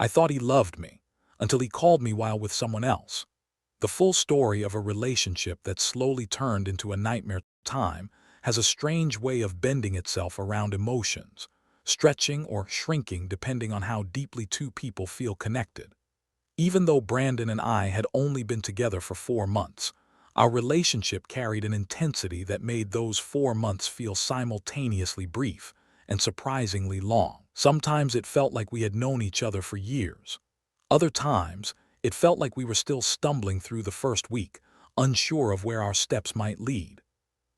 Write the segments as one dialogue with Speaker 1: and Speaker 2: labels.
Speaker 1: I thought he loved me, until he called me while with someone else. The full story of a relationship that slowly turned into a nightmare. Time has a strange way of bending itself around emotions, stretching or shrinking depending on how deeply two people feel connected. Even though Brandon and I had only been together for 4 months, our relationship carried an intensity that made those 4 months feel simultaneously brief and surprisingly long. Sometimes it felt like we had known each other for years. Other times, it felt like we were still stumbling through the first week, unsure of where our steps might lead.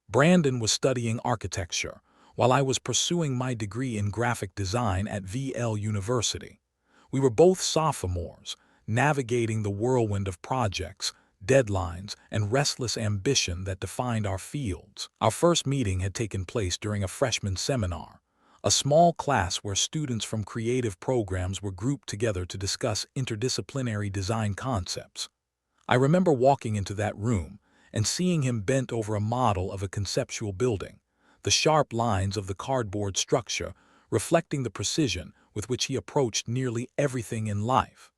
Speaker 1: Brandon was studying architecture, while I was pursuing my degree in graphic design at VL University. We were both sophomores, navigating the whirlwind of projects, deadlines, and restless ambition that defined our fields. Our first meeting had taken place during a freshman seminar, a small class where students from creative programs were grouped together to discuss interdisciplinary design concepts. I remember walking into that room and seeing him bent over a model of a conceptual building, the sharp lines of the cardboard structure reflecting the precision with which he approached nearly everything in life.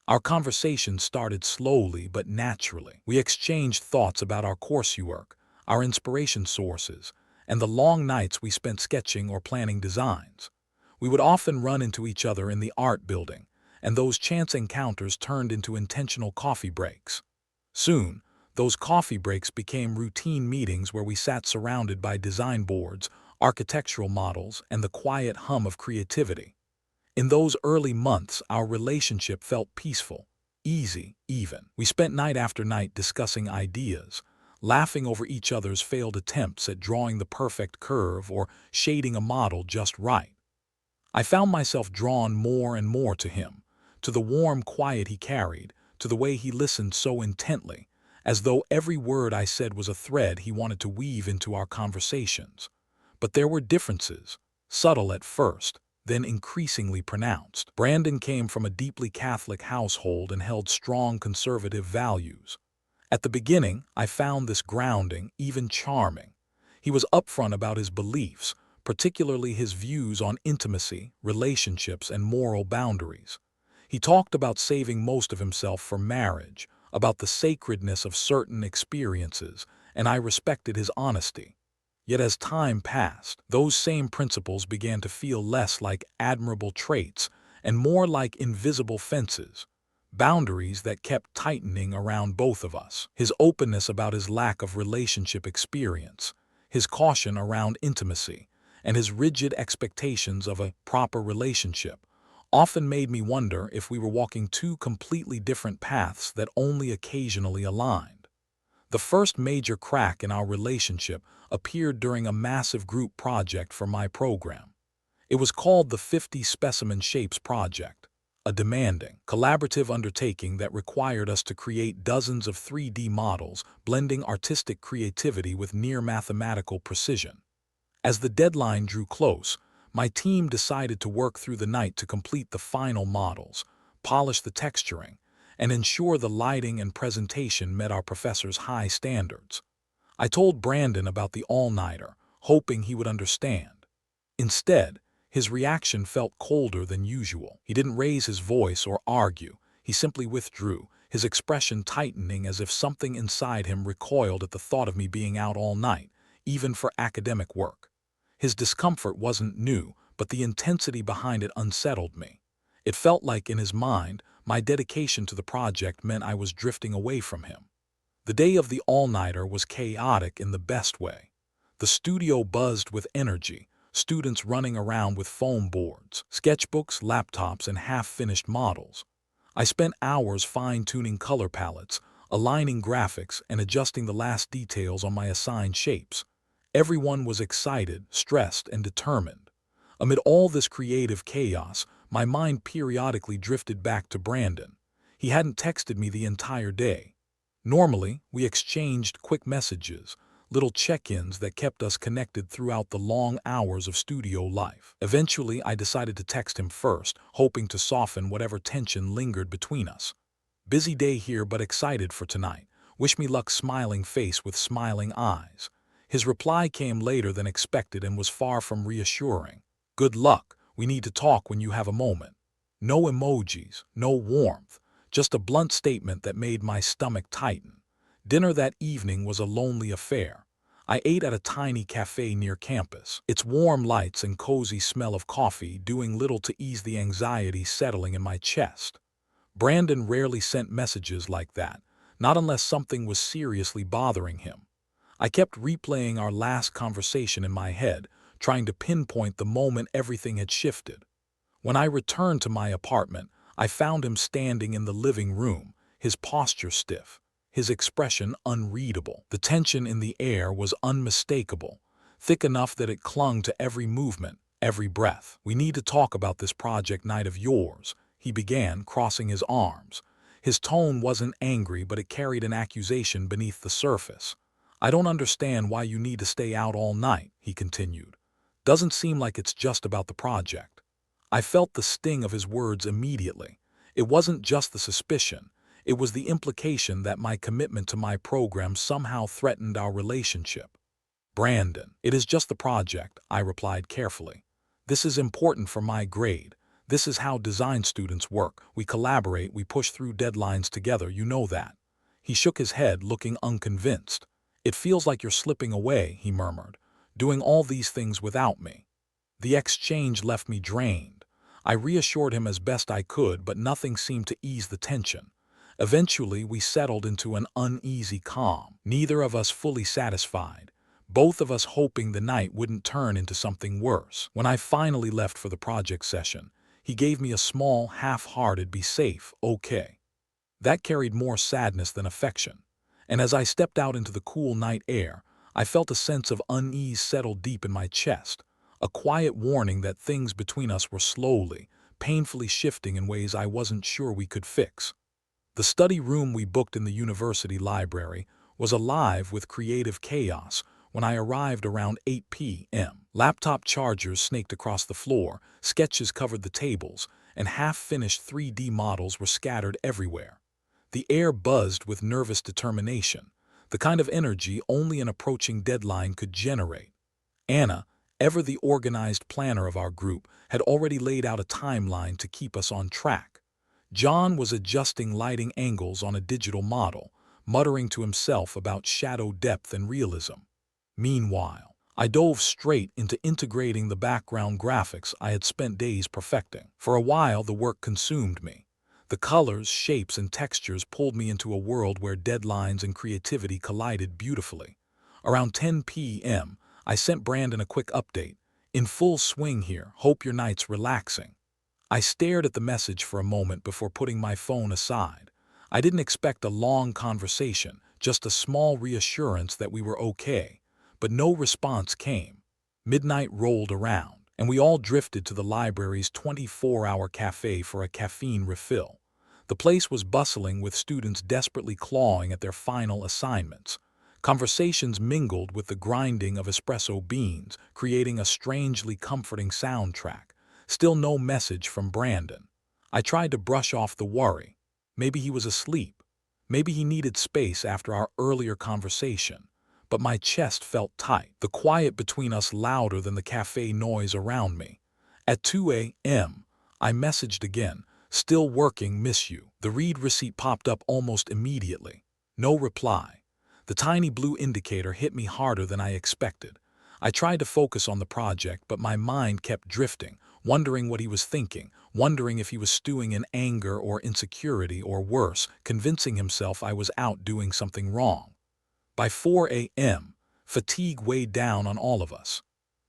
Speaker 1: Our conversation started slowly but naturally. We exchanged thoughts about our coursework, our inspiration sources, and the long nights we spent sketching or planning designs. We would often run into each other in the art building, and those chance encounters turned into intentional coffee breaks. Soon, those coffee breaks became routine meetings where we sat surrounded by design boards, architectural models, and the quiet hum of creativity. In those early months, our relationship felt peaceful, easy, even. We spent night after night discussing ideas, laughing over each other's failed attempts at drawing the perfect curve or shading a model just right. I found myself drawn more and more to him, to the warm quiet he carried, to the way he listened so intently, as though every word I said was a thread he wanted to weave into our conversations. But there were differences, subtle at first, then increasingly pronounced. Brandon came from a deeply Catholic household and held strong conservative values. At the beginning, I found this grounding, even charming. He was upfront about his beliefs, particularly his views on intimacy, relationships, and moral boundaries. He talked about saving most of himself for marriage, about the sacredness of certain experiences, and I respected his honesty. Yet as time passed, those same principles began to feel less like admirable traits and more like invisible fences, boundaries that kept tightening around both of us. His openness about his lack of relationship experience, his caution around intimacy, and his rigid expectations of a proper relationship often made me wonder if we were walking two completely different paths that only occasionally aligned. The first major crack in our relationship appeared during a massive group project for my program. It was called the 50 Specimen Shapes Project, a demanding, collaborative undertaking that required us to create dozens of 3D models, blending artistic creativity with near mathematical precision. As the deadline drew close, my team decided to work through the night to complete the final models, polish the texturing, and ensure the lighting and presentation met our professor's high standards. I told Brandon about the all-nighter, hoping he would understand. Instead, his reaction felt colder than usual. He didn't raise his voice or argue. He simply withdrew, his expression tightening as if something inside him recoiled at the thought of me being out all night, even for academic work. His discomfort wasn't new, but the intensity behind it unsettled me. It felt like, in his mind, my dedication to the project meant I was drifting away from him. The day of the all-nighter was chaotic in the best way. The studio buzzed with energy, students running around with foam boards, sketchbooks, laptops, and half-finished models. I spent hours fine-tuning color palettes, aligning graphics, and adjusting the last details on my assigned shapes. Everyone was excited, stressed, and determined. Amid all this creative chaos, my mind periodically drifted back to Brandon. He hadn't texted me the entire day. Normally, we exchanged quick messages, little check-ins that kept us connected throughout the long hours of studio life. Eventually, I decided to text him first, hoping to soften whatever tension lingered between us. "Busy day here, but excited for tonight. Wish me luck," smiling face with smiling eyes. His reply came later than expected and was far from reassuring. "Good luck. We need to talk when you have a moment." No emojis, no warmth, just a blunt statement that made my stomach tighten. Dinner that evening was a lonely affair. I ate at a tiny cafe near campus, its warm lights and cozy smell of coffee doing little to ease the anxiety settling in my chest. Brandon rarely sent messages like that, not unless something was seriously bothering him. I kept replaying our last conversation in my head, trying to pinpoint the moment everything had shifted. When I returned to my apartment, I found him standing in the living room, his posture stiff, his expression unreadable. The tension in the air was unmistakable, thick enough that it clung to every movement, every breath. "We need to talk about this project night of yours," he began, crossing his arms. His tone wasn't angry, but it carried an accusation beneath the surface. "I don't understand why you need to stay out all night," he continued. "Doesn't seem like it's just about the project." I felt the sting of his words immediately. It wasn't just the suspicion, it was the implication that my commitment to my program somehow threatened our relationship. "Brandon, it is just the project," I replied carefully. "This is important for my grade. This is how design students work. We collaborate, we push through deadlines together, you know that." He shook his head, looking unconvinced. "It feels like you're slipping away," he murmured, "doing all these things without me." The exchange left me drained. I reassured him as best I could, but nothing seemed to ease the tension. Eventually, we settled into an uneasy calm, neither of us fully satisfied, both of us hoping the night wouldn't turn into something worse. When I finally left for the project session, he gave me a small, half-hearted "be safe, okay." That carried more sadness than affection. And as I stepped out into the cool night air, I felt a sense of unease settle deep in my chest, a quiet warning that things between us were slowly, painfully shifting in ways I wasn't sure we could fix. The study room we booked in the university library was alive with creative chaos when I arrived around 8 p.m. Laptop chargers snaked across the floor, sketches covered the tables, and half-finished 3D models were scattered everywhere. The air buzzed with nervous determination, the kind of energy only an approaching deadline could generate. Anna, ever the organized planner of our group, had already laid out a timeline to keep us on track. John was adjusting lighting angles on a digital model, muttering to himself about shadow depth and realism. Meanwhile, I dove straight into integrating the background graphics I had spent days perfecting. For a while, the work consumed me. The colors, shapes, and textures pulled me into a world where deadlines and creativity collided beautifully. Around 10 p.m., I sent Brandon a quick update. "In full swing here, hope your night's relaxing." I stared at the message for a moment before putting my phone aside. I didn't expect a long conversation, just a small reassurance that we were okay. But no response came. Midnight rolled around, and we all drifted to the library's 24-hour cafe for a caffeine refill. The place was bustling with students desperately clawing at their final assignments. Conversations mingled with the grinding of espresso beans, creating a strangely comforting soundtrack. Still no message from Brandon. I tried to brush off the worry. Maybe he was asleep. Maybe he needed space after our earlier conversation. But my chest felt tight, the quiet between us louder than the cafe noise around me. At 2 a.m., I messaged again. "Still working, miss you." The read receipt popped up almost immediately. No reply. The tiny blue indicator hit me harder than I expected. I tried to focus on the project, but my mind kept drifting, wondering what he was thinking, wondering if he was stewing in anger or insecurity, or worse, convincing himself I was out doing something wrong. By 4 a.m., fatigue weighed down on all of us.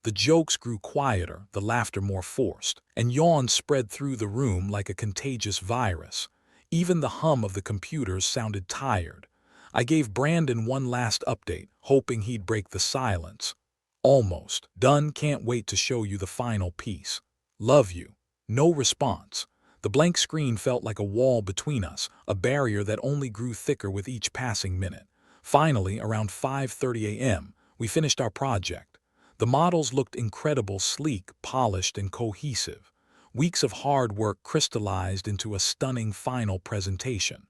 Speaker 1: The jokes grew quieter, the laughter more forced, and yawns spread through the room like a contagious virus. Even the hum of the computers sounded tired. I gave Brandon one last update, hoping he'd break the silence. "Almost done, can't wait to show you the final piece. Love you." No response. The blank screen felt like a wall between us, a barrier that only grew thicker with each passing minute. Finally, around 5:30 a.m., we finished our project. The models looked incredible, sleek, polished, and cohesive. Weeks of hard work crystallized into a stunning final presentation.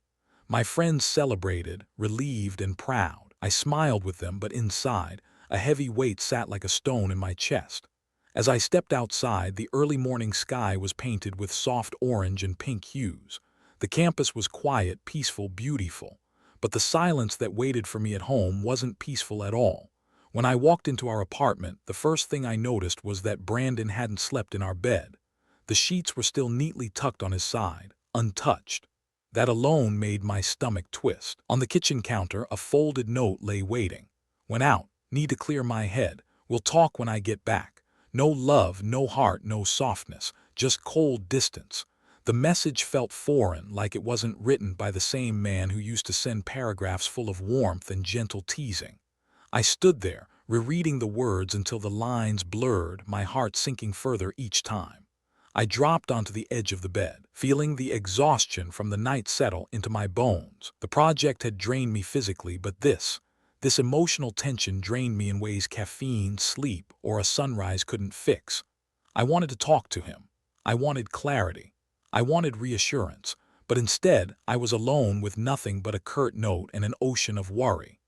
Speaker 1: My friends celebrated, relieved and proud. I smiled with them, but inside, a heavy weight sat like a stone in my chest. As I stepped outside, the early morning sky was painted with soft orange and pink hues. The campus was quiet, peaceful, beautiful. But the silence that waited for me at home wasn't peaceful at all. When I walked into our apartment, the first thing I noticed was that Brandon hadn't slept in our bed. The sheets were still neatly tucked on his side, untouched. That alone made my stomach twist. On the kitchen counter, a folded note lay waiting. Went out. Need to clear my head. We'll talk when I get back. No love, no heart, no softness. Just cold distance. The message felt foreign, like it wasn't written by the same man who used to send paragraphs full of warmth and gentle teasing. I stood there, rereading the words until the lines blurred, my heart sinking further each time. I dropped onto the edge of the bed, feeling the exhaustion from the night settle into my bones. The project had drained me physically, but this emotional tension drained me in ways caffeine, sleep, or a sunrise couldn't fix. I wanted to talk to him. I wanted clarity. I wanted reassurance. But instead, I was alone with nothing but a curt note and an ocean of worry.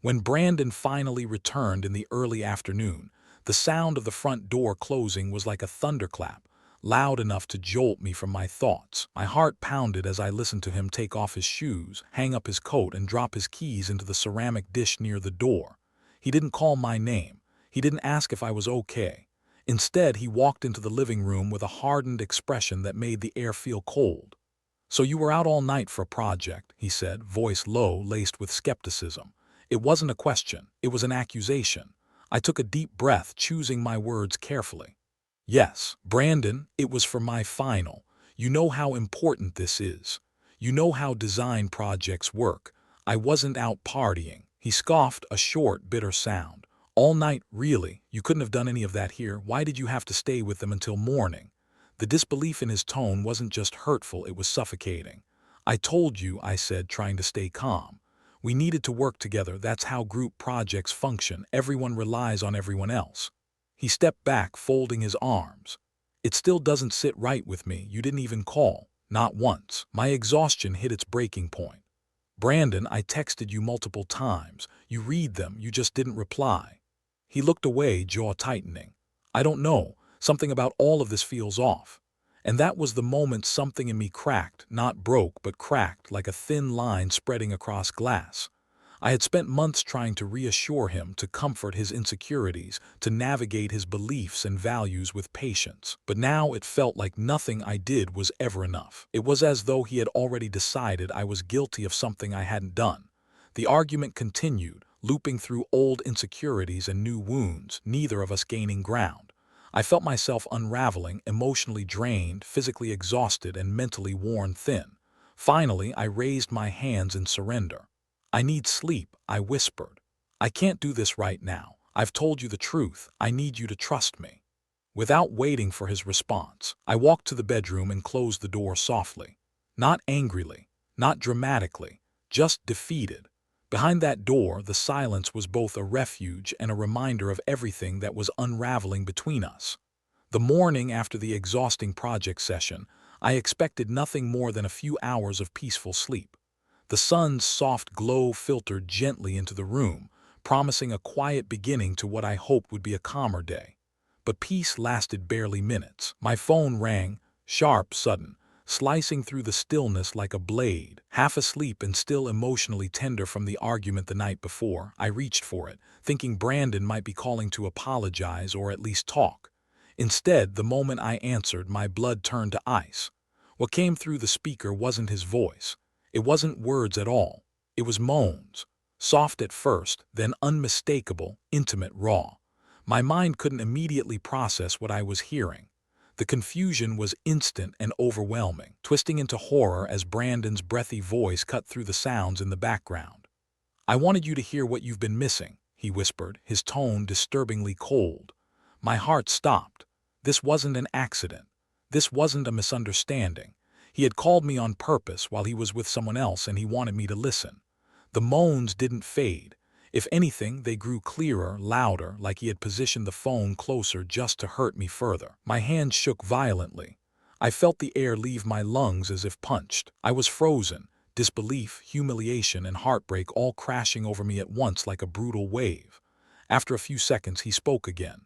Speaker 1: When Brandon finally returned in the early afternoon, the sound of the front door closing was like a thunderclap, loud enough to jolt me from my thoughts. My heart pounded as I listened to him take off his shoes, hang up his coat, and drop his keys into the ceramic dish near the door. He didn't call my name. He didn't ask if I was okay. Instead, he walked into the living room with a hardened expression that made the air feel cold. "So you were out all night for a project," he said, voice low, laced with skepticism. It wasn't a question, it was an accusation. I took a deep breath, choosing my words carefully. "Yes, Brandon, it was for my final. You know how important this is. You know how design projects work. I wasn't out partying." He scoffed, a short, bitter sound. "All night, really? You couldn't have done any of that here. Why did you have to stay with them until morning?" The disbelief in his tone wasn't just hurtful, it was suffocating. "I told you," I said, trying to stay calm. "We needed to work together. That's how group projects function. Everyone relies on everyone else." He stepped back, folding his arms. "It still doesn't sit right with me. You didn't even call. Not once." My exhaustion hit its breaking point. "Brandon, I texted you multiple times. You read them, you just didn't reply." He looked away, jaw tightening. "I don't know. Something about all of this feels off." And that was the moment something in me cracked, not broke, but cracked like a thin line spreading across glass. I had spent months trying to reassure him, to comfort his insecurities, to navigate his beliefs and values with patience. But now it felt like nothing I did was ever enough. It was as though he had already decided I was guilty of something I hadn't done. The argument continued, looping through old insecurities and new wounds, neither of us gaining ground. I felt myself unraveling, emotionally drained, physically exhausted, and mentally worn thin. Finally, I raised my hands in surrender. "I need sleep," I whispered. "I can't do this right now. I've told you the truth. I need you to trust me." Without waiting for his response, I walked to the bedroom and closed the door softly. Not angrily, not dramatically, just defeated. Behind that door, the silence was both a refuge and a reminder of everything that was unraveling between us. The morning after the exhausting project session, I expected nothing more than a few hours of peaceful sleep. The sun's soft glow filtered gently into the room, promising a quiet beginning to what I hoped would be a calmer day. But peace lasted barely minutes. My phone rang, sharp, sudden, slicing through the stillness like a blade. Half asleep and still emotionally tender from the argument the night before, I reached for it, thinking Brandon might be calling to apologize or at least talk. Instead, the moment I answered, my blood turned to ice. What came through the speaker wasn't his voice. It wasn't words at all. It was moans. Soft at first, then unmistakable, intimate, raw. My mind couldn't immediately process what I was hearing. The confusion was instant and overwhelming, twisting into horror as Brandon's breathy voice cut through the sounds in the background. "I wanted you to hear what you've been missing," he whispered, his tone disturbingly cold. My heart stopped. This wasn't an accident. This wasn't a misunderstanding. He had called me on purpose while he was with someone else, and he wanted me to listen. The moans didn't fade. If anything, they grew clearer, louder, like he had positioned the phone closer just to hurt me further. My hands shook violently. I felt the air leave my lungs as if punched. I was frozen, disbelief, humiliation, and heartbreak all crashing over me at once like a brutal wave. After a few seconds, he spoke again.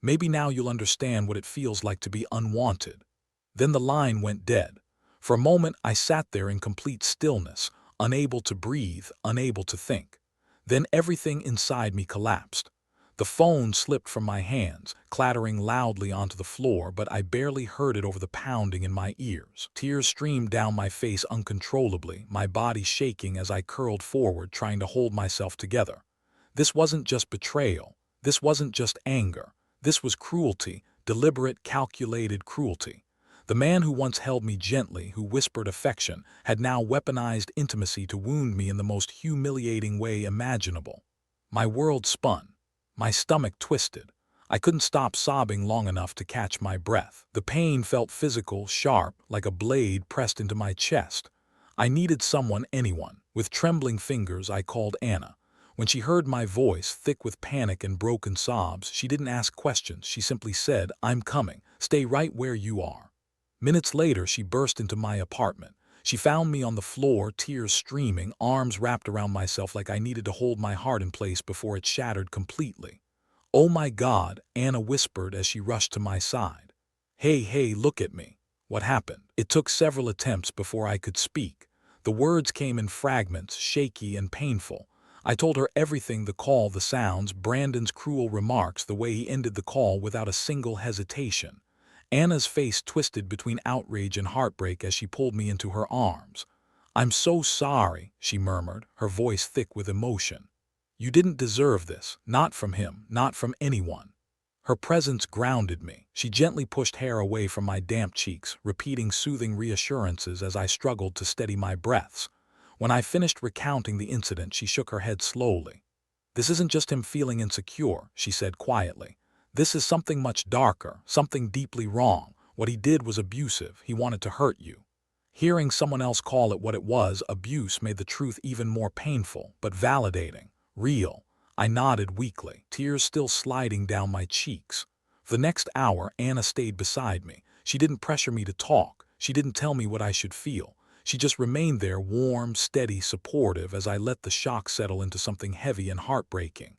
Speaker 1: Maybe now you'll understand what it feels like to be unwanted." Then the line went dead. For a moment I sat there in complete stillness, unable to breathe, unable to think. Then everything inside me collapsed. The phone slipped from my hands, clattering loudly onto the floor, but I barely heard it over the pounding in my ears. Tears streamed down my face uncontrollably, my body shaking as I curled forward, trying to hold myself together. This wasn't just betrayal. This wasn't just anger. This was cruelty, deliberate, calculated cruelty. The man who once held me gently, who whispered affection, had now weaponized intimacy to wound me in the most humiliating way imaginable. My world spun. My stomach twisted. I couldn't stop sobbing long enough to catch my breath. The pain felt physical, sharp, like a blade pressed into my chest. I needed someone, anyone. With trembling fingers, I called Anna. When she heard my voice, thick with panic and broken sobs, she didn't ask questions. She simply said, "I'm coming. Stay right where you are." Minutes later, she burst into my apartment. She found me on the floor, tears streaming, arms wrapped around myself like I needed to hold my heart in place before it shattered completely. "Oh my God," Anna whispered as she rushed to my side. Hey, look at me. What happened?" It took several attempts before I could speak. The words came in fragments, shaky and painful. I told her everything: the call, the sounds, Brandon's cruel remarks, the way he ended the call without a single hesitation. Anna's face twisted between outrage and heartbreak as she pulled me into her arms. "I'm so sorry," she murmured, her voice thick with emotion. "You didn't deserve this, not from him, not from anyone." Her presence grounded me. She gently pushed hair away from my damp cheeks, repeating soothing reassurances as I struggled to steady my breaths. When I finished recounting the incident, she shook her head slowly. "This isn't just him feeling insecure," she said quietly. "This is something much darker, something deeply wrong. What he did was abusive. He wanted to hurt you." Hearing someone else call it what it was, abuse, made the truth even more painful, but validating. Real. I nodded weakly, tears still sliding down my cheeks. For the next hour, Anna stayed beside me. She didn't pressure me to talk. She didn't tell me what I should feel. She just remained there, warm, steady, supportive, as I let the shock settle into something heavy and heartbreaking.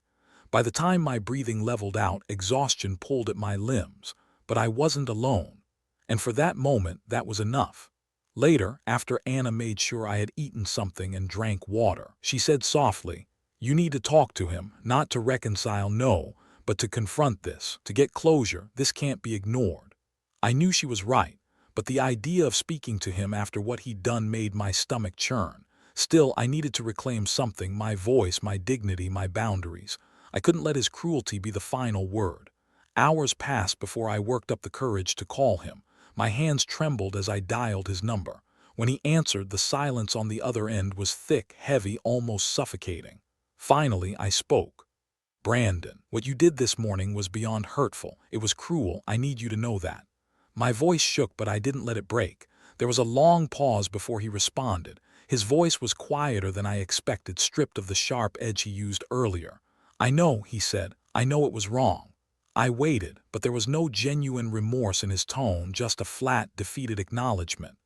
Speaker 1: By the time my breathing leveled out, exhaustion pulled at my limbs. But I wasn't alone. And for that moment, that was enough. Later, after Anna made sure I had eaten something and drank water, she said softly, "You need to talk to him, not to reconcile, no, but to confront this, to get closure. This can't be ignored." I knew she was right, but the idea of speaking to him after what he'd done made my stomach churn. Still, I needed to reclaim something: my voice, my dignity, my boundaries. I couldn't let his cruelty be the final word. Hours passed before I worked up the courage to call him. My hands trembled as I dialed his number. When he answered, the silence on the other end was thick, heavy, almost suffocating. Finally, I spoke. "Brandon, what you did this morning was beyond hurtful. It was cruel. I need you to know that." My voice shook, but I didn't let it break. There was a long pause before he responded. His voice was quieter than I expected, stripped of the sharp edge he used earlier. "I know," he said. "I know it was wrong." I waited, but there was no genuine remorse in his tone, just a flat, defeated acknowledgement.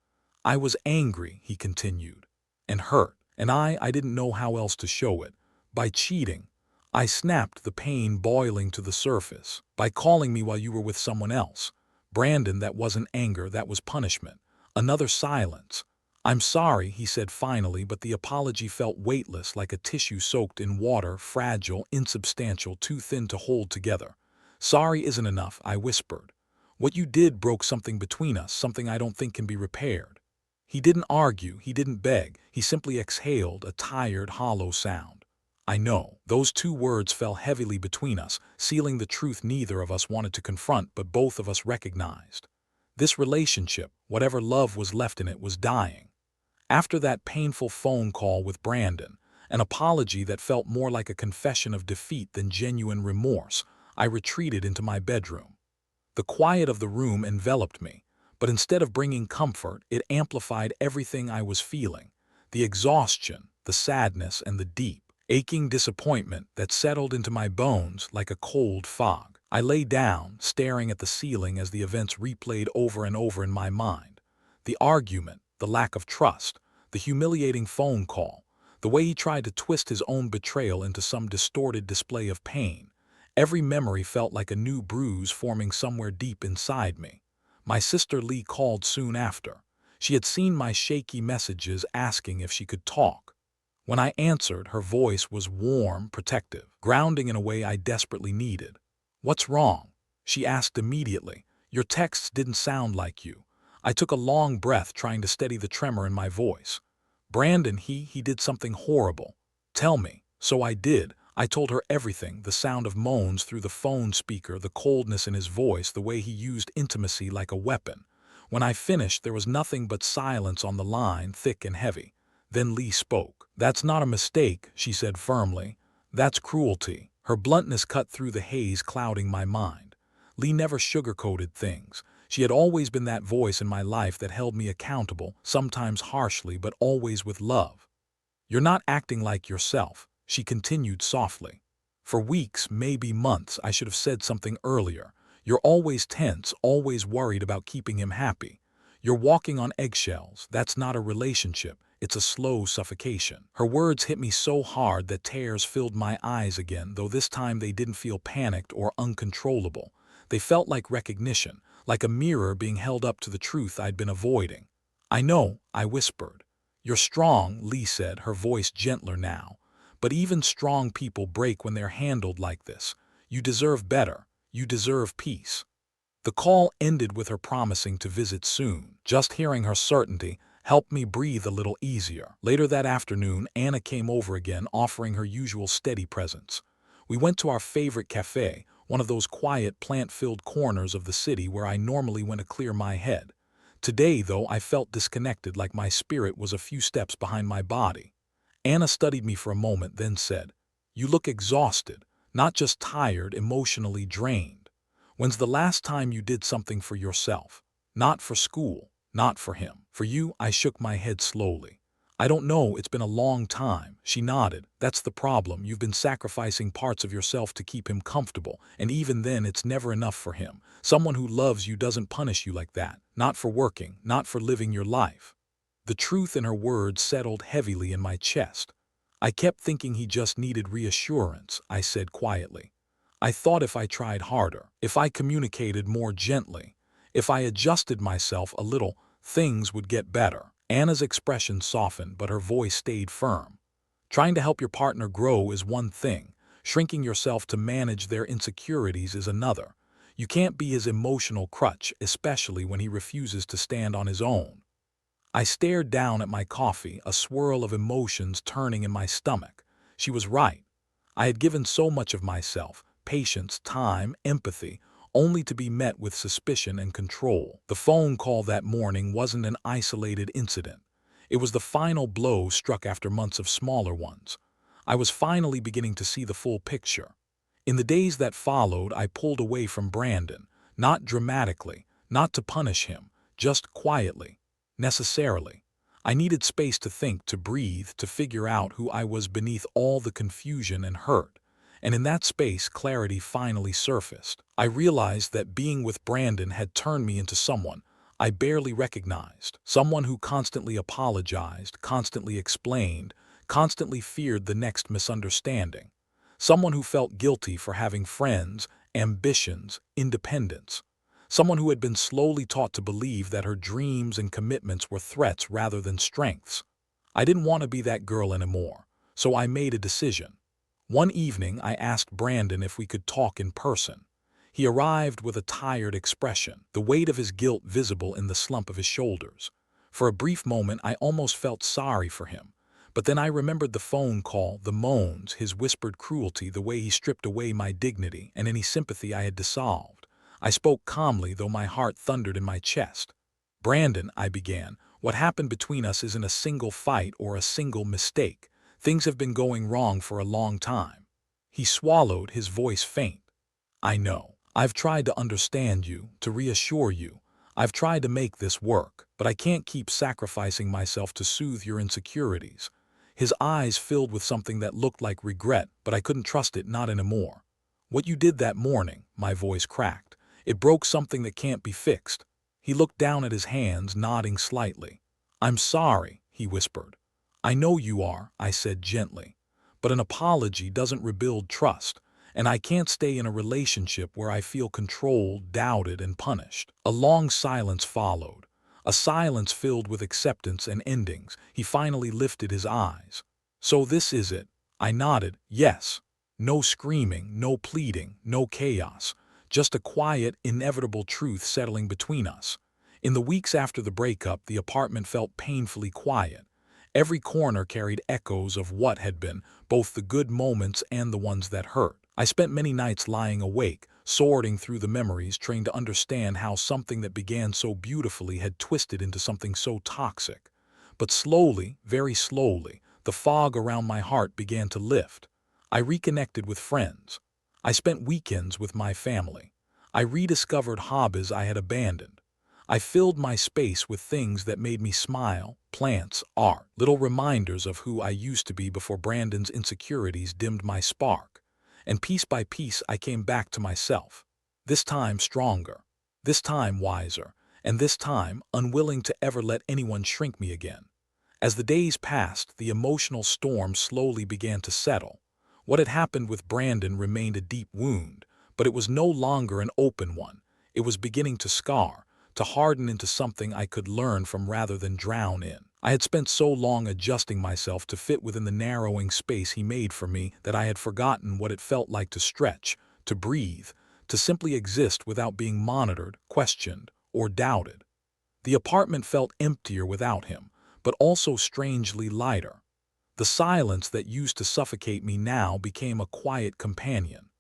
Speaker 1: "I was angry," he continued, "and hurt, and I didn't know how else to show it. By cheating. I snapped, the pain boiling to the surface. By calling me while you were with someone else. Brandon, that wasn't anger, that was punishment." Another silence. "I'm sorry," he said finally, but the apology felt weightless, like a tissue soaked in water, fragile, insubstantial, too thin to hold together. "Sorry isn't enough," I whispered. "What you did broke something between us, something I don't think can be repaired." He didn't argue, he didn't beg, he simply exhaled, a tired, hollow sound. "I know." Those two words fell heavily between us, sealing the truth neither of us wanted to confront, but both of us recognized. This relationship, whatever love was left in it, was dying. After that painful phone call with Brandon, an apology that felt more like a confession of defeat than genuine remorse, I retreated into my bedroom. The quiet of the room enveloped me, but instead of bringing comfort, it amplified everything I was feeling: the exhaustion, the sadness, and the deep, aching disappointment that settled into my bones like a cold fog. I lay down, staring at the ceiling as the events replayed over and over in my mind. The argument, the lack of trust, the humiliating phone call, the way he tried to twist his own betrayal into some distorted display of pain. Every memory felt like a new bruise forming somewhere deep inside me. My sister Lee called soon after. She had seen my shaky messages asking if she could talk. When I answered, her voice was warm, protective, grounding in a way I desperately needed. "What's wrong?" she asked immediately. "Your texts didn't sound like you." I took a long breath, trying to steady the tremor in my voice. "Brandon, he did something horrible." "Tell me." So I did. I told her everything, the sound of moans through the phone speaker, the coldness in his voice, the way he used intimacy like a weapon. When I finished, there was nothing but silence on the line, thick and heavy. Then Lee spoke. "That's not a mistake," she said firmly. "That's cruelty." Her bluntness cut through the haze clouding my mind. Lee never sugarcoated things. She had always been that voice in my life that held me accountable, sometimes harshly, but always with love. "You're not acting like yourself," she continued softly. "For weeks, maybe months, I should have said something earlier. You're always tense, always worried about keeping him happy. You're walking on eggshells. That's not a relationship. It's a slow suffocation." Her words hit me so hard that tears filled my eyes again, though this time they didn't feel panicked or uncontrollable. They felt like recognition, like a mirror being held up to the truth I'd been avoiding. "I know," I whispered. "You're strong," Lee said, her voice gentler now. "But even strong people break when they're handled like this. You deserve better. You deserve peace." The call ended with her promising to visit soon. Just hearing her certainty helped me breathe a little easier. Later that afternoon, Anna came over again, offering her usual steady presence. We went to our favorite cafe, one of those quiet, plant-filled corners of the city where I normally went to clear my head. Today, though, I felt disconnected, like my spirit was a few steps behind my body. Anna studied me for a moment, then said, "You look exhausted, not just tired, emotionally drained. When's the last time you did something for yourself? Not for school, not for him. For you." I shook my head slowly. "I don't know, it's been a long time." She nodded. "That's the problem. You've been sacrificing parts of yourself to keep him comfortable, and even then it's never enough for him. Someone who loves you doesn't punish you like that. Not for working, not for living your life." The truth in her words settled heavily in my chest. "I kept thinking he just needed reassurance," I said quietly. "I thought if I tried harder, if I communicated more gently, if I adjusted myself a little, things would get better." Anna's expression softened, but her voice stayed firm. "Trying to help your partner grow is one thing. Shrinking yourself to manage their insecurities is another. You can't be his emotional crutch, especially when he refuses to stand on his own." I stared down at my coffee, a swirl of emotions turning in my stomach. She was right. I had given so much of myself, patience, time, empathy, only to be met with suspicion and control. The phone call that morning wasn't an isolated incident. It was the final blow struck after months of smaller ones. I was finally beginning to see the full picture. In the days that followed, I pulled away from Brandon, not dramatically, not to punish him, just quietly, necessarily. I needed space to think, to breathe, to figure out who I was beneath all the confusion and hurt. And in that space, clarity finally surfaced. I realized that being with Brandon had turned me into someone I barely recognized. Someone who constantly apologized, constantly explained, constantly feared the next misunderstanding. Someone who felt guilty for having friends, ambitions, independence. Someone who had been slowly taught to believe that her dreams and commitments were threats rather than strengths. I didn't want to be that girl anymore, so I made a decision. One evening, I asked Brandon if we could talk in person. He arrived with a tired expression, the weight of his guilt visible in the slump of his shoulders. For a brief moment, I almost felt sorry for him. But then I remembered the phone call, the moans, his whispered cruelty, the way he stripped away my dignity and any sympathy I had dissolved. I spoke calmly, though my heart thundered in my chest. "Brandon," I began, "what happened between us isn't a single fight or a single mistake. Things have been going wrong for a long time." He swallowed, his voice faint. "I know. I've tried to understand you, to reassure you. I've tried to make this work, but I can't keep sacrificing myself to soothe your insecurities." His eyes filled with something that looked like regret, but I couldn't trust it, not anymore. "What you did that morning," my voice cracked. "It broke something that can't be fixed." He looked down at his hands, nodding slightly. "I'm sorry," he whispered. "I know you are," I said gently. "But an apology doesn't rebuild trust. and I can't stay in a relationship where I feel controlled, doubted, and punished. A long silence followed, a silence filled with acceptance and endings. He finally lifted his eyes. "So this is it." I nodded, "Yes." No screaming, no pleading, no chaos, just a quiet, inevitable truth settling between us. In the weeks after the breakup, the apartment felt painfully quiet. Every corner carried echoes of what had been, both the good moments and the ones that hurt. I spent many nights lying awake, sorting through the memories, trying to understand how something that began so beautifully had twisted into something so toxic. But slowly, very slowly, the fog around my heart began to lift. I reconnected with friends. I spent weekends with my family. I rediscovered hobbies I had abandoned. I filled my space with things that made me smile: plants, art, little reminders of who I used to be before Brandon's insecurities dimmed my spark. And piece by piece I came back to myself. This time stronger, this time wiser, and this time unwilling to ever let anyone shrink me again. As the days passed, the emotional storm slowly began to settle. What had happened with Brandon remained a deep wound, but it was no longer an open one. It was beginning to scar, to harden into something I could learn from rather than drown in. I had spent so long adjusting myself to fit within the narrowing space he made for me that I had forgotten what it felt like to stretch, to breathe, to simply exist without being monitored, questioned, or doubted. The apartment felt emptier without him, but also strangely lighter. The silence that used to suffocate me now became a quiet companion.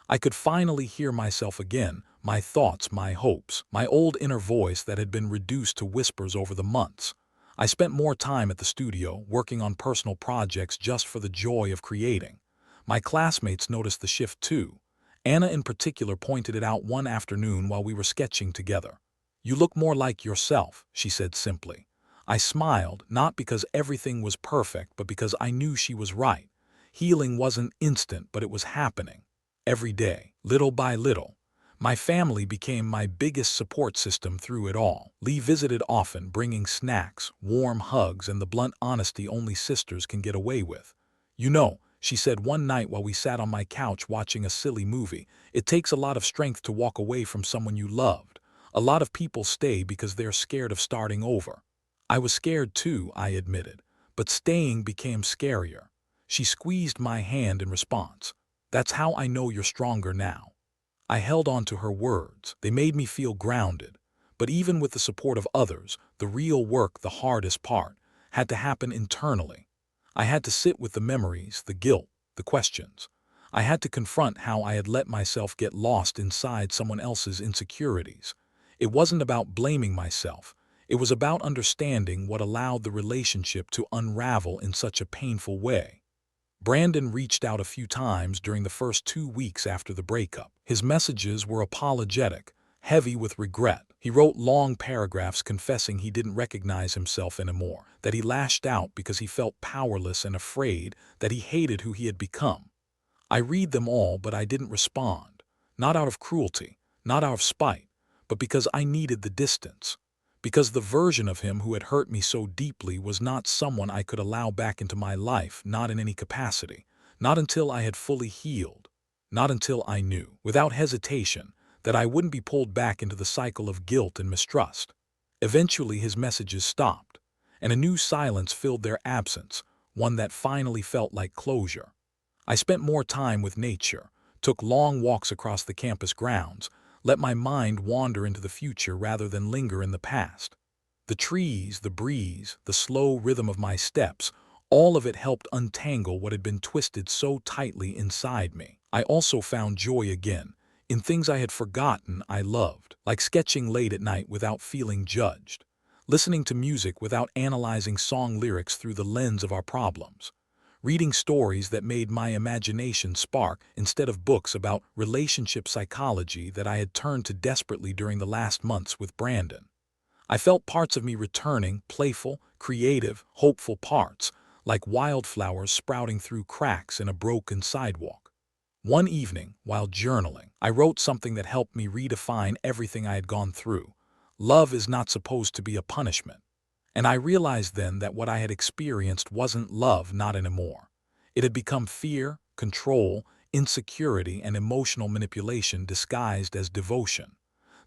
Speaker 1: I could finally hear myself again, my thoughts, my hopes, my old inner voice that had been reduced to whispers over the months. I spent more time at the studio, working on personal projects just for the joy of creating. My classmates noticed the shift too. Anna in particular pointed it out one afternoon while we were sketching together. "You look more like yourself," she said simply. I smiled, not because everything was perfect, but because I knew she was right. Healing wasn't instant, but it was happening. Every day, little by little. My family became my biggest support system through it all. Lee visited often, bringing snacks, warm hugs, and the blunt honesty only sisters can get away with. "You know," she said one night while we sat on my couch watching a silly movie, "it takes a lot of strength to walk away from someone you loved. A lot of people stay because they're scared of starting over." I was scared too, I admitted, but staying became scarier. She squeezed my hand in response. "That's how I know you're stronger now." I held on to her words. They made me feel grounded. But even with the support of others, the real work, the hardest part, had to happen internally. I had to sit with the memories, the guilt, the questions. I had to confront how I had let myself get lost inside someone else's insecurities. It wasn't about blaming myself. It was about understanding what allowed the relationship to unravel in such a painful way. Brandon reached out a few times during the first 2 weeks after the breakup. His messages were apologetic, heavy with regret. He wrote long paragraphs confessing he didn't recognize himself anymore, that he lashed out because he felt powerless and afraid, that he hated who he had become. I read them all, but I didn't respond. Not out of cruelty, not out of spite, but because I needed the distance. Because the version of him who had hurt me so deeply was not someone I could allow back into my life, not in any capacity. Not until I had fully healed. Not until I knew, without hesitation, that I wouldn't be pulled back into the cycle of guilt and mistrust. Eventually his messages stopped, and a new silence filled their absence, one that finally felt like closure. I spent more time with nature, took long walks across the campus grounds, let my mind wander into the future rather than linger in the past. The trees, the breeze, the slow rhythm of my steps, all of it helped untangle what had been twisted so tightly inside me. I also found joy again, in things I had forgotten I loved, like sketching late at night without feeling judged, listening to music without analyzing song lyrics through the lens of our problems, reading stories that made my imagination spark instead of books about relationship psychology that I had turned to desperately during the last months with Brandon. I felt parts of me returning, playful, creative, hopeful parts, like wildflowers sprouting through cracks in a broken sidewalk. One evening, while journaling, I wrote something that helped me redefine everything I had gone through. Love is not supposed to be a punishment. And I realized then that what I had experienced wasn't love, not anymore. It had become fear, control, insecurity, and emotional manipulation disguised as devotion.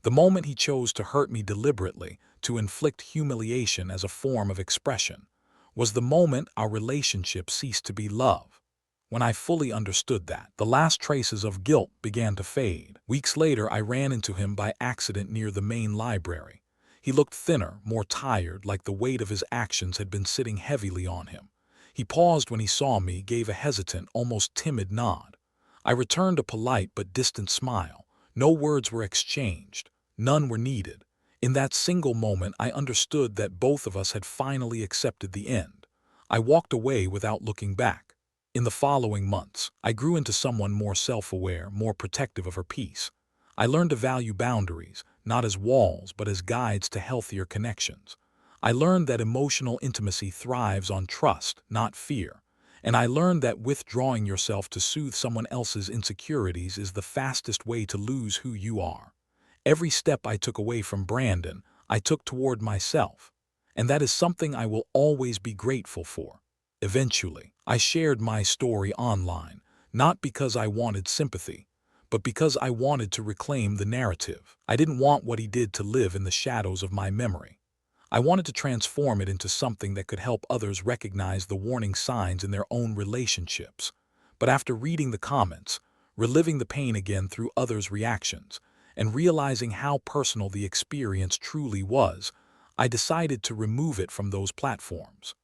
Speaker 1: The moment he chose to hurt me deliberately, to inflict humiliation as a form of expression, was the moment our relationship ceased to be love. When I fully understood that, the last traces of guilt began to fade. Weeks later, I ran into him by accident near the main library. He looked thinner, more tired, like the weight of his actions had been sitting heavily on him. He paused when he saw me, gave a hesitant, almost timid nod. I returned a polite but distant smile. No words were exchanged. None were needed. In that single moment, I understood that both of us had finally accepted the end. I walked away without looking back. In the following months, I grew into someone more self-aware, more protective of her peace. I learned to value boundaries, not as walls, but as guides to healthier connections. I learned that emotional intimacy thrives on trust, not fear. And I learned that withdrawing yourself to soothe someone else's insecurities is the fastest way to lose who you are. Every step I took away from Brandon, I took toward myself. And that is something I will always be grateful for. Eventually, I shared my story online, not because I wanted sympathy, but because I wanted to reclaim the narrative. I didn't want what he did to live in the shadows of my memory. I wanted to transform it into something that could help others recognize the warning signs in their own relationships. But after reading the comments, reliving the pain again through others' reactions, and realizing how personal the experience truly was, I decided to remove it from those platforms.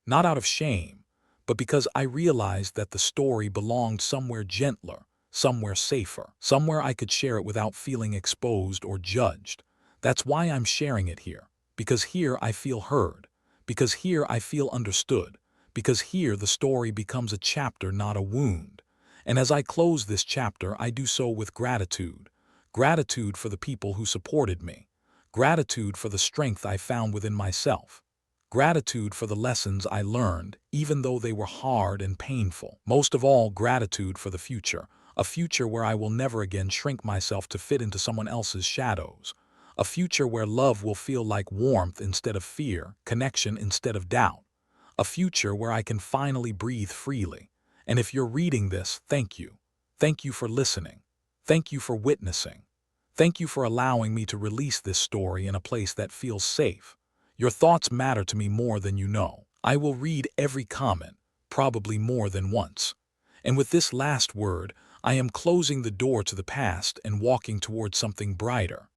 Speaker 1: Not out of shame, but because I realized that the story belonged somewhere gentler, somewhere safer, somewhere I could share it without feeling exposed or judged. That's why I'm sharing it here. Because here I feel heard. Because here I feel understood. Because here the story becomes a chapter, not a wound. And as I close this chapter, I do so with gratitude. Gratitude for the people who supported me. Gratitude for the strength I found within myself. Gratitude for the lessons I learned, even though they were hard and painful. Most of all, gratitude for the future, a future where I will never again shrink myself to fit into someone else's shadows. A future where love will feel like warmth instead of fear, connection instead of doubt. A future where I can finally breathe freely. And if you're reading this, thank you. Thank you for listening. Thank you for witnessing. Thank you for allowing me to release this story in a place that feels safe. Your thoughts matter to me more than you know. I will read every comment, probably more than once. And with this last word, I am closing the door to the past and walking towards something brighter.